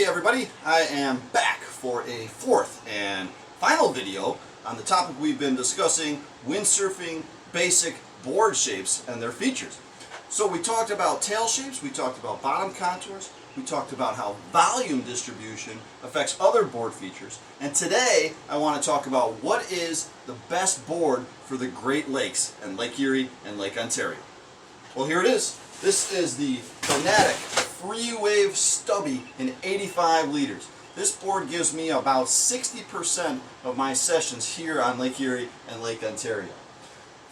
Hey everybody, I am back for a fourth and final video on the topic we've been discussing, windsurfing basic board shapes and their features. So we talked about tail shapes, we talked about bottom contours, we talked about how volume distribution affects other board features, and today I want to talk about what is the best board for the Great Lakes and Lake Erie and Lake Ontario. Well, here it is. This is the Fanatic Free-Wave Stubby in 85 liters. This board gives me about 60% of my sessions here on Lake Erie and Lake Ontario.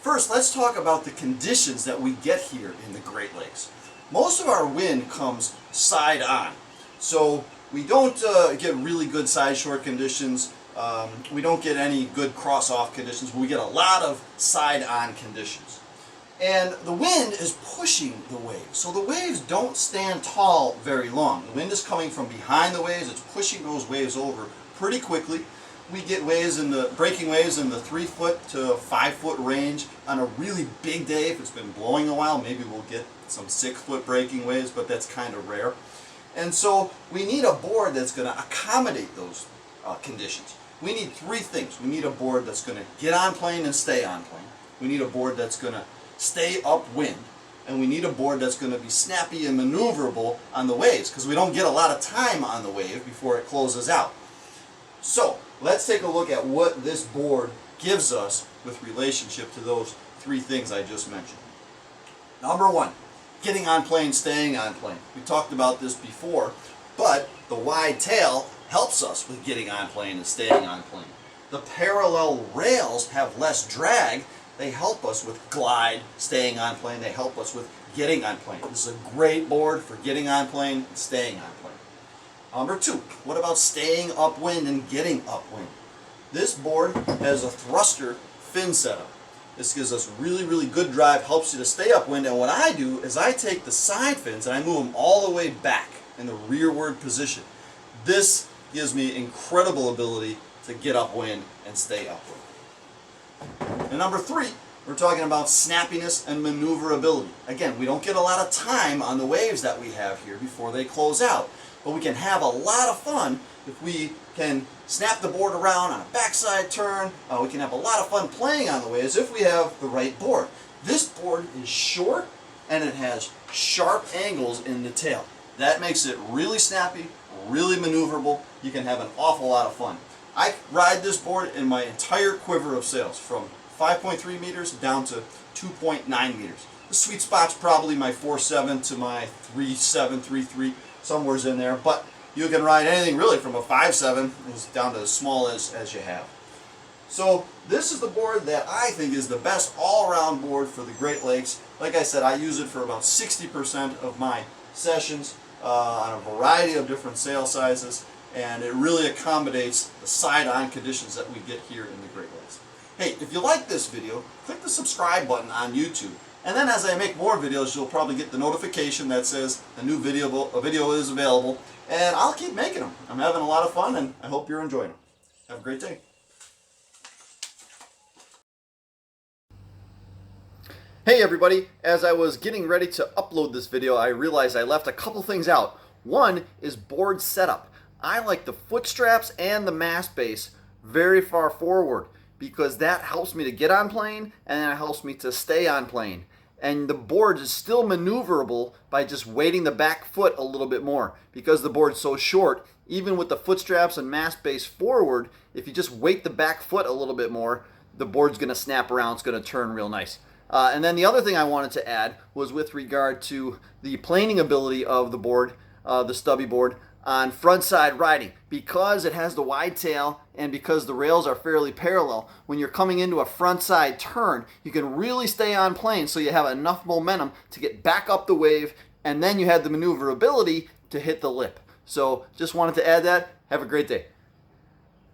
First, let's talk about the conditions that we get here in the Great Lakes. Most of our wind comes side on, so we don't get really good side shore conditions. We don't get any good cross-off conditions, but we get a lot of side on conditions. And the wind is pushing the waves, so the waves don't stand tall very long. The wind is coming from behind the waves, it's pushing those waves over pretty quickly. We get waves breaking waves in the 3 foot to 5 foot range. On a really big day, if it's been blowing a while, maybe we'll get some 6 foot breaking waves, but that's kind of rare. And so we need a board that's going to accommodate those conditions. We need 3 things. We need a board that's going to get on plane and stay on plane. We need a board that's going to stay upwind, and we need a board that's going to be snappy and maneuverable on the waves, because we don't get a lot of time on the wave before it closes out. So let's take a look at what this board gives us with relationship to those 3 things I just mentioned. Number 1, getting on plane, staying on plane. We talked about this before, but the wide tail helps us with getting on plane and staying on plane. The parallel rails have less drag. They help us with glide, staying on plane. They help us with getting on plane. This is a great board for getting on plane and staying on plane. Number 2, what about staying upwind and getting upwind? This board has a thruster fin setup. This gives us really good drive, helps you to stay upwind, and what I do is I take the side fins and I move them all the way back in the rearward position. This gives me incredible ability to get upwind and stay upwind. And number 3, we're talking about snappiness and maneuverability. Again, we don't get a lot of time on the waves that we have here before they close out, but we can have a lot of fun if we can snap the board around on a backside turn. We can have a lot of fun playing on the waves if we have the right board. This board is short and it has sharp angles in the tail. That makes it really snappy, really maneuverable. You can have an awful lot of fun. I ride this board in my entire quiver of sails, from 5.3 meters down to 2.9 meters. The sweet spot's probably my 4.7 to my 3.7, 3.3, somewhere's in there, but you can ride anything really from a 5.7 down to as small as you have. So this is the board that I think is the best all-around board for the Great Lakes. Like I said, I use it for about 60% of my sessions on a variety of different sail sizes, and it really accommodates the side-on conditions that we get here in the Great Lakes. Hey, if you like this video, click the subscribe button on YouTube, and then as I make more videos, you'll probably get the notification that says a new video is available, and I'll keep making them. I'm having a lot of fun, and I hope you're enjoying them. Have a great day. Hey everybody, as I was getting ready to upload this video, I realized I left a couple things out. One is board setup. I like the foot straps and the mast base very far forward because that helps me to get on plane and that helps me to stay on plane. And the board is still maneuverable by just weighting the back foot a little bit more. Because the board's so short, even with the foot straps and mast base forward, if you just weight the back foot a little bit more, the board's going to snap around, it's going to turn real nice. And then the other thing I wanted to add was with regard to the planing ability of the board, the stubby board, on front side riding. Because it has the wide tail and because the rails are fairly parallel, when you're coming into a front side turn, you can really stay on plane so you have enough momentum to get back up the wave, and then you have the maneuverability to hit the lip. So just wanted to add that. Have a great day.